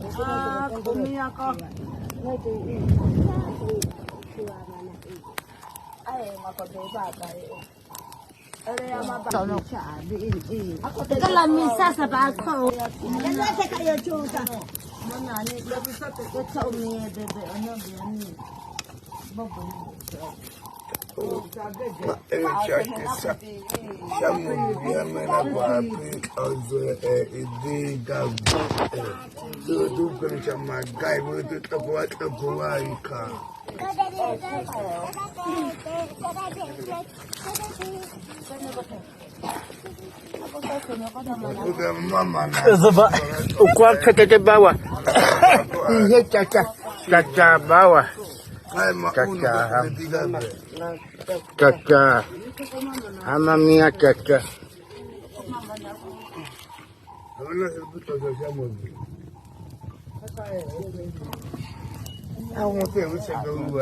Kumia ko. Kalamisa sa bako. Nasa kayo chuta. Muna ni gabi sa sa umiye bebe ano biani. Bobo. Ukuan kete bawah. Iya caca bawah. Caca. Ama mia caca. Aku mau tengok saya bawa